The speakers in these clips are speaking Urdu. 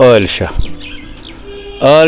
ٲl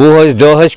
20 10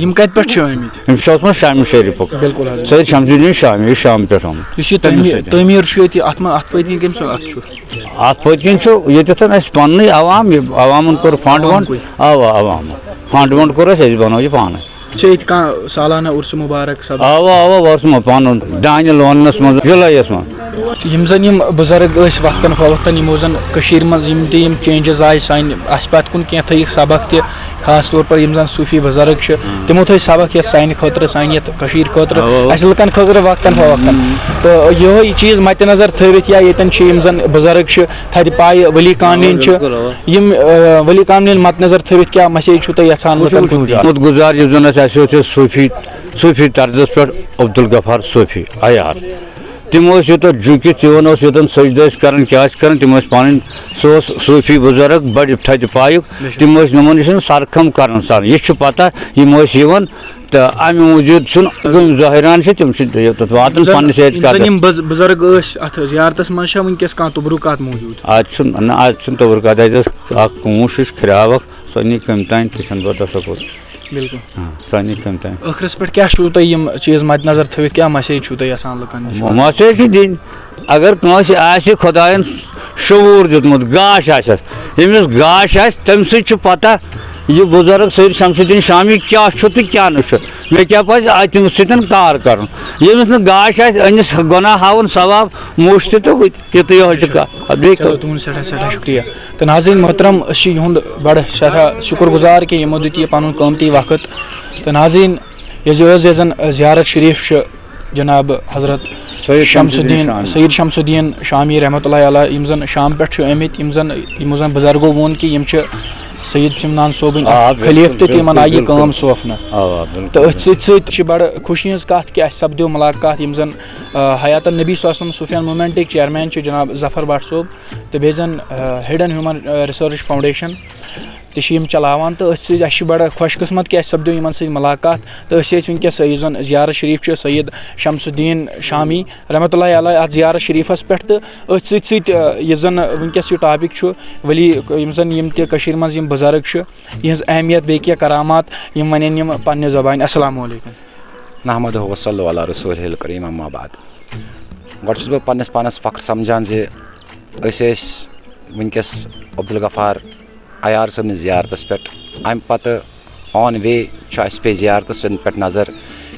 یم کت پہ آمت یم شامی شریفک بالکل حضرت سید شمس الدین شامی شام پہ آمت اس تعمیر ات پتہ کم ات پتہ یتن اس پن عوام عوامن کور فنڈ ونڈ عوام فنڈ ونڈ کور اس بنو یہ پانے کھانا سالانہ عرس مبارک سب ورس پن دانہ لونس من جُلائیس من یم زن یم بزرگ وقتاً فوقتاً یمو زن مز تم چینجز آئی سان اس پتہ کن کی تھک سبق تہ خاص طور پر یم زن صوفی بزرگ تمو تھو سبق یت سانہ خاطر سان یت کشیر خاطر اس لکن خاطر وقتاً فوقتاً تو یہ چیز مد نظر تھوت یا یتن یم زن بزرگ تھد پائے ولی کاملین یم ولی کاملین مد نظر تھوت کیا مسیج تھی یھان خود گزار یس زن صوفی طرزس پہ عبدالغفار صوفی عیار تم یوتن جھکت یوان یوتن سجدہ کران کیا کران تم پن سہ صوفی بزرگ بڑ تھد پائک تم نمن نش سرخم کران سان یہ پتہ یم تو امہ موجود ظاہران تم واتن پنس بزرگ ات زیارتس مز ونکس کھانا تبرکات موجود آج تبرکات اخ کوش کھراوک سہ نی کم تین تھی پتہ سکول بالکل سہ نی کم تین ٲخرس پہ کیا تھی یم چیز مد نظر تھوت کیا مسیج تھی یژھان لکن مسیج دن اگر کنس آہ خدائن شعور دیتمت گاش آسس یمس گاش آس تم سی پتہ یہ بزرگ سید شمس الدین شامی کیا تو کیا مے کیا پز تم سن کار کر یمس نا گاش آس گناہ ہاؤن ثواب موش تو تہذ سٹھا شکریہ تو ناظرین محترم یہ بڑ سٹھا شکر گزار کہ یمو دیت یہ پن قیمتی وقت تو ناظرین یہ زن زیارت شریف جناب حضرت سید شمس الدین شامی رحمۃ اللہ علیہ یم زن شام پہ آمت یمو زن بزرگو وون کہ یم سید سمنان صوبن خلیف تمن آئی کام سوپن تو ات بڑ خوشی ہز کت کہ اس سپدو ملاقات یم زن حیات النبی صلی اللہ علیہ وسلم صوفیان موومنٹک چیئرمین جناب ظفر بٹ صوب تو بیٚیہِ زن ہڈن ہیومن ریسرچ فاؤنڈیشن تم چلاوان تو اس بڑ خوش قسمت کہ سپدو ان ملاقات تو ونکس زن زیارت شریف سید شمس الدین شامی رحمۃ اللہ علیہ ات زیارت شریفس پہ تو زن ونکس یہ ٹاپک ولی زن تہ مز بزرگ یہ اہمیت بیٚیہِ کینٛہہ کرامات ونن یم پنہ زبان السلام علیکم نحمدہ ونصلی علی رسولہ الکریم اما بعد گۄڈٕ بہٕ پننس پانس فخر سمجھان ونکس عبدالغفار عیار صٲبنہِ زیارتس پہ امہ پتہ آن وے اس پہ زیارتس پہ نظر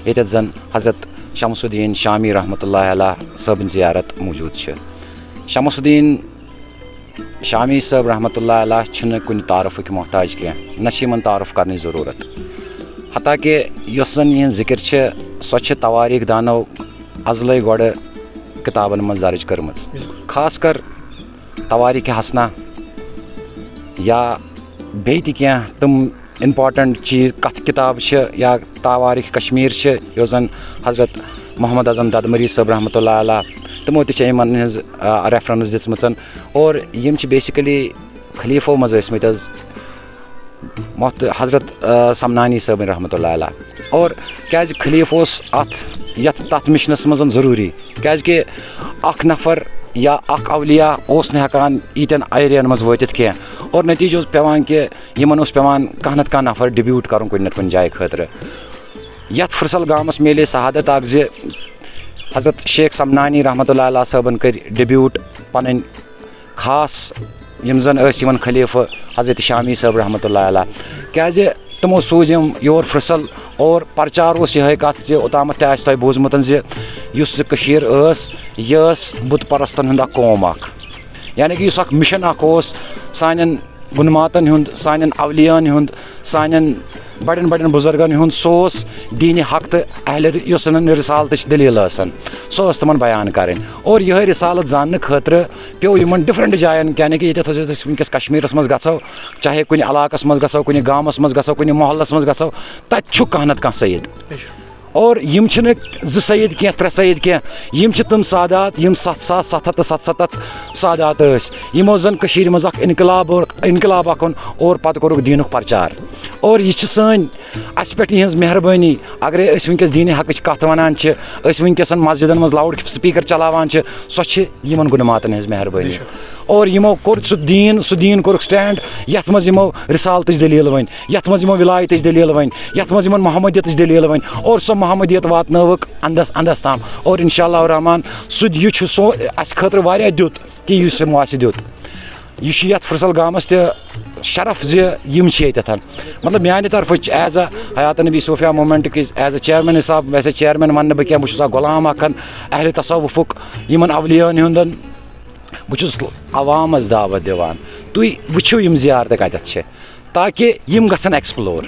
یتھ زن حضرت شمس الدین شامی رحمۃ اللہ علیہ صٲبن زیارت موجود شمس الدین شامی صٲب رحمۃ اللہ علیہ چھنہٕ کُنہِ تعارفُک محتاج کینٛہہ نہ چھِ یِمن تعارف کرنٕچ ضروٗرت حتاکہِ یۄس زن یِہنٛز ذِکر چھِ سۄ چھِ تواریٖخ دانو ازلے گۄڈٕ کِتابن منٛز درٕج کٔرمٕژ خاص کر تواریٖخ حسنہ یا بیٚیہِ تہِ کینٛہہ تِم اِمپاٹنٹ چیٖز کتھ کِتاب چھِ یا تواریٖخ کشمیٖر چھِ یۄس زن حضرت محمد اعظم ددمری صٲب رحمۃ اللہ علیہ تِمو تہِ چھِ یِمن ہٕنٛز ریفرنس دِژمٕژ اور یِم چھِ بیسِکلی خلیفو منٛز ٲسمٕتۍ حظ حضرت سمنانی صٲبن رحمۃ اللہ علیہ اور کیازِ خلیف اوس تتھ مشنس منٛز ضروٗری کیازکہِ اکھ نفر یا اکھ اولیاء اوس نہٕ ہٮ۪کان ییٖتٮ۪ن ایریاہن منٛز وٲتِتھ کینٛہہ اور نتیٖجہٕ اوس پٮ۪وان کہِ یِمن اوس پٮ۪وان کانٛہہ نتہٕ کانٛہہ نفر ڈِبیوٗٹ کرُن کُنہِ نتہٕ کُنہِ جایہِ خٲطرٕ یتھ فٕرسل گامس میلے سہادت اکھ زِ حضرت شیخ سمنانی رحمۃ اللہ علیہ صٲبن کٔرۍ ڈِبیوٗٹ پنٕنۍ خاص یِم زن ٲسۍ یِمن خلیفہٕ حضرت شامی صٲب رحمۃ اللہ علیہ کیازِ تِمو سوٗزۍ یِم یور فٕرسل اور پرچار اوس یِہے کتھ زِ اوتامتھ تہِ آسہِ تۄہہِ بوٗزمُت زِ یُس یہِ کٔشیٖر ٲس یہِ ٲس بُت پرستن ہُنٛد اکھ قوم اکھ یعنی کہِ یُس اکھ مِشن اکھ اوس سانٮ۪ن گُنماتن ہُنٛد سانٮ۪ن اولیاہن ہُنٛد سانٮ۪ن بڑٮ۪ن بڑٮ۪ن بُزرگن ہُنٛد سُہ اوس دیٖنِ حق تہٕ اہلِ یۄس زن رِسالتٕچ دٔلیٖل ٲسن سۄ ٲس تِمن بیان کرٕنۍ اور یِہے رِسالت زاننہٕ خٲطرٕ پیٚو یِمن ڈِفرنٹ جاین یعنی کہِ ییٚتٮ۪تھ أسۍ ونکیٚس کشمیٖرس منٛز گژھو چاہے کُنہِ علاقس منٛز گژھو کُنہِ گامس منٛز گژھو کُنہِ محلس منٛز گژھو تتہِ چھُ کانٛہہ نتہٕ کانٛہہ سید اور یِم چھِنہٕ 2 سید کینٛہہ 3 سید کینٛہہ یِم چھِ تِم سادات یِم 7,777 سادات ٲسۍ یِمو زن کٔشیٖرِ منٛز اکھ انقلاب اکھ اوٚن اور پتہٕ کوٚرُکھ دیٖنُک پرچار اور یہِ چھِ سٲنۍ اسہِ پٮ۪ٹھ یِہنٛز مہربٲنی اگرے أسۍ ونکیٚس دیٖنِ حقٕچ کتھ ونان چھِ أسۍ ونکیٚس مسجدن منٛز لاوُڈ سپیٖکر چلاوان چھِ سۄ چھِ یِمن گُنماتن ہٕنٛز مہربٲنی اور یمو کوٚر سُہ دیٖن کوٚرُکھ سٹینڈ یَتھ منٛز یِمو رِسالتٕچ دٔلیٖل ؤنۍ یَتھ منٛز یِمو وِلایتٕچ دٔلیٖل ؤنۍ یَتھ منٛز یِمن محمدیتٕچ دٔلیٖل ؤنۍ اور سۄ محمدیت واتنٲوٕکھ اَندَس تام اور اِنشاء اللہ الرحمان سُہ یہِ چھُ سو اَسہِ خٲطرٕ واریاہ دیُت کہِ یُس یِمو اَسہِ دیُت یہ یَتھ فُرسل گامَس تہِ شرف زِ یِم چھِ ییٚتٮ۪تھ مطلب میٛانہِ طرفٕچ ایز اَ حیات نبی صوفیہ موٗمٮ۪نٛٹٕکِس ایز اَ چیرمین حِساب ویسے چیرمین وَننہٕ بہٕ کینٛہہ بہٕ چھُس اکھ غلام اکھ اہلِ تصوُفُک یِمن اولیاہن ہُنٛدن بہٕ چھُس عوامس دعوت دِوان تُہۍ وٕچھِو یِم زیارتہٕ کَتٮ۪تھ چھِ تاکہِ یِم گژھن ایٚکسپلور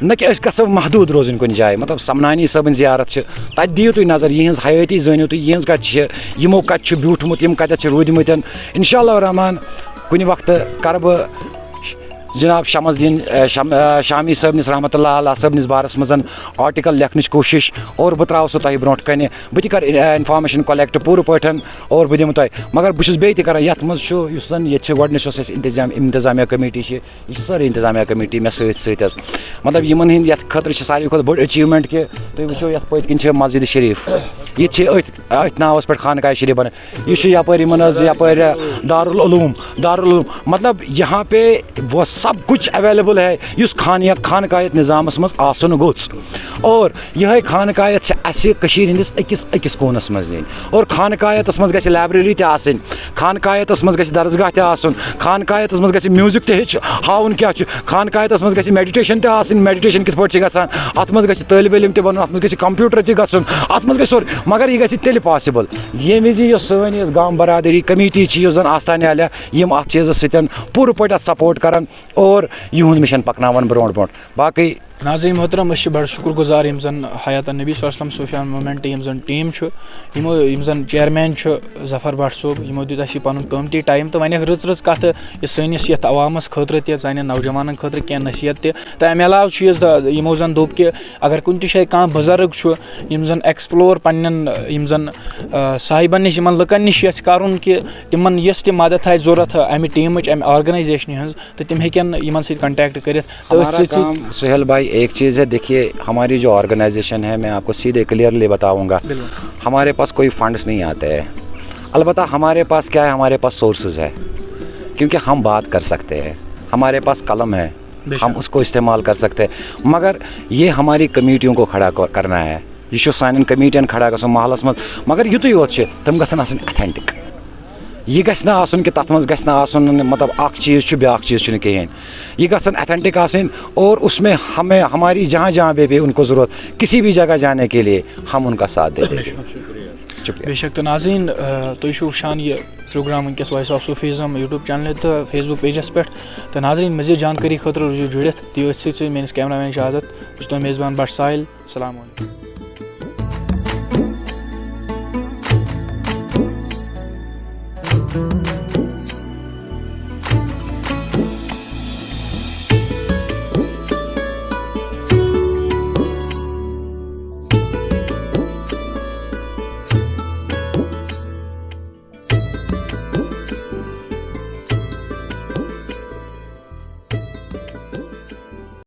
نہ کہِ أسۍ گژھو محدوٗد روزٕنۍ کُنہِ جایہِ مطلب سمنانی صٲبٕنۍ زیارت چھِ تَتہِ دِیِو تُہۍ نظر یِہٕنٛز حیٲتی زٲنِو تُہۍ یِہٕنٛز کَتہِ چھِ یِمو کَتہِ چھُ بیوٗٹھمُت یِم کَتٮ۪تھ چھِ روٗدۍمٕتۍ اِنشاء اللہ الرحمان کُنہِ وقتہٕ کَرٕ بہٕ جناب شمس الدین شامی صٲبنِس رحمتہ اللہ علیہ صٲبنِس بارس منٛز آرٹِکل لیکھنٕچ کوٗشِش اور بہٕ ترٛاوٕ سُہ تۄہہِ برونٛٹھ کَنہِ بہٕ تہِ کَرٕ اِنفارمیشن کۄلیکٹ پوٗرٕ پٲٹھۍ اور بہٕ دِمہٕ تۄہہِ مگر بہٕ چھُس بیٚیہِ تہِ کَران یَتھ منٛز چھُ یُس زَن ییٚتہِ چھِ گۄڈنِچ یۄس اَسہِ اِنتظامیہ کمیٹی چھِ یہِ چھِ سٲرٕے اِنتظامیہ کمیٹی مےٚ سۭتۍ حظ مطلب یِمن ہِنٛدۍ یَتھ خٲطرٕ چھِ ساروی کھۄتہٕ بٔڑ أچیٖومٮ۪نٛٹ کہِ تُہۍ وٕچھِو یَتھ پٔتۍ کِنۍ چھِ مسجد شریٖف ییٚتہِ چھِ أتھۍ ناوَس پٮ۪ٹھ خانقاہ شریٖف بَنٲوِتھ یہِ چھُ یَپٲرۍ یِمن حظ یَپٲرۍ دارالعلوم مطلب یہاں پہ وہ سب کچھ اویلیبل ہے یُس خانقاہت نظامس منٛز آسُن گوٚژھ اور یِہے خانقاہت چھِ اَسہِ کٔشیٖرِ ہِنٛدِس أکِس کوٗنس منٛز دِنۍ اور خانقاہتس منٛز گژھِ لایبرٔری تہِ آسٕنۍ خانقاہتس منٛز گژھِ درسگاہ تہِ آسُن خانقاہتس منٛز گژھِ میوٗزِک تہِ ہاوُن کیٛاہ چھُ خانقاہتس منٛز گژھِ میڈِٹیشن تہِ آسٕنۍ میڈِٹیشن کِتھ پٲٹھۍ چھِ گژھان اَتھ منٛز گژھِ طٲلبہِ علم تہِ بَنُن اَتھ منٛز گژھِ کمپیوٗٹر تہِ گژھُن اَتھ منٛز گژھِ سورُے مگر یہِ گژھِ تیٚلہِ پاسِبٕل ییٚمہِ وِزِ یۄس سٲنۍ یۄس گام برادری کمیٹی چھِ یُس زَن آستانہِ عالیہ یِم اَتھ چیٖزَس سۭتۍ پوٗرٕ پٲٹھۍ اَتھ سپوٹ کَران اور یِہُنٛد مِشن پَکناوان برونٛٹھ باقٕے ناظریٖن محترم أسۍ چھِ بڑٕ شُکُر گُزار یِم زن حیات نبی صلی اللہ علیہ وسلم صوفیان موٗمٮ۪نٛٹ یِم زن ٹیٖم چھُ یِم زن چیرمین چھُ ظفر بٹ صٲب یِمو دیُت اَسہِ یہِ پنُن قۭمتی ٹایم تہٕ وۄنۍ رٕژ کَتھٕ یہِ سٲنِس یَتھ عوامس خٲطرٕ تہِ سانٮ۪ن نوجوانن خٲطرٕ کینٛہہ نصیحت تہِ تہٕ اَمہِ علاوٕ چھُ یِمو زن دوٚپ کہِ اگر کُنہِ تہِ جایہِ کانٛہہ بُزرٕگ چھُ یِم زن ایٚکسپلور پننٮ۪ن یِم زن صاحبن نِش یِمن لُکن نِش یژھِ کَرُن کہِ تِمن یۄس تہِ مدد آسہِ ضوٚرتھ اَمہِ ٹیٖمٕچ اَمہِ آرگنایزیشنہِ ہٕنٛز تہٕ تِم ہیٚکن یِمن سۭتۍ کنٹیکٹ کٔرِتھ تہٕ سہیل بھائی ایک چیز ہے دیکھیے ہماری جو آرگنائزیشن ہے میں آپ کو سیدھے کلیئرلی بتاؤں گا ہمارے پاس کوئی فنڈس نہیں آتے ہیں البتہ ہمارے پاس کیا ہے ہمارے پاس سورسز ہے کیونکہ ہم بات کر سکتے ہیں ہمارے پاس قلم ہے ہم اس کو استعمال کر سکتے ہیں مگر یہ ہماری کمیٹیوں کو کھڑا کرنا ہے یہ چھُ سانٮ۪ن کمیٹین کھڑا گژھُن محلس منٛز مگر یُتُے یوت چھِ تِم گژھن آسٕنۍ ایتھینٹِک یہ گژھِ نہٕ آسُن کہِ تَتھ منٛز گژھِ نہٕ آسُن مطلب اکھ چیٖز چھُ بیٛاکھ چیٖز چھُنہٕ کِہیٖنۍ یہ گژھن ایتھینٹک آسٕنۍ اور اس میں ہماری جہاں بھی ان کو ضرورت کسی بھی جگہ جانے کے لیے ہم ان کا ساتھ دیں گے بے شک تہٕ ناظریٖن تُہۍ چھُو وٕچھان یہِ پروگرام وٕنکٮ۪س وایس آف صوفیزم یوٗٹیوٗب چینلہِ تہٕ فیس بُک پیجس پٮ۪ٹھ تہٕ ناظریٖن مزیٖد جانکٲری خٲطرٕ روٗزِو جُڑِتھ دِیِو أتھۍ سۭتۍ میٲنِس کیمرا مین اجازت بہٕ چھُس تُہُنٛد میزبان بٹ ساحل السلام علیکم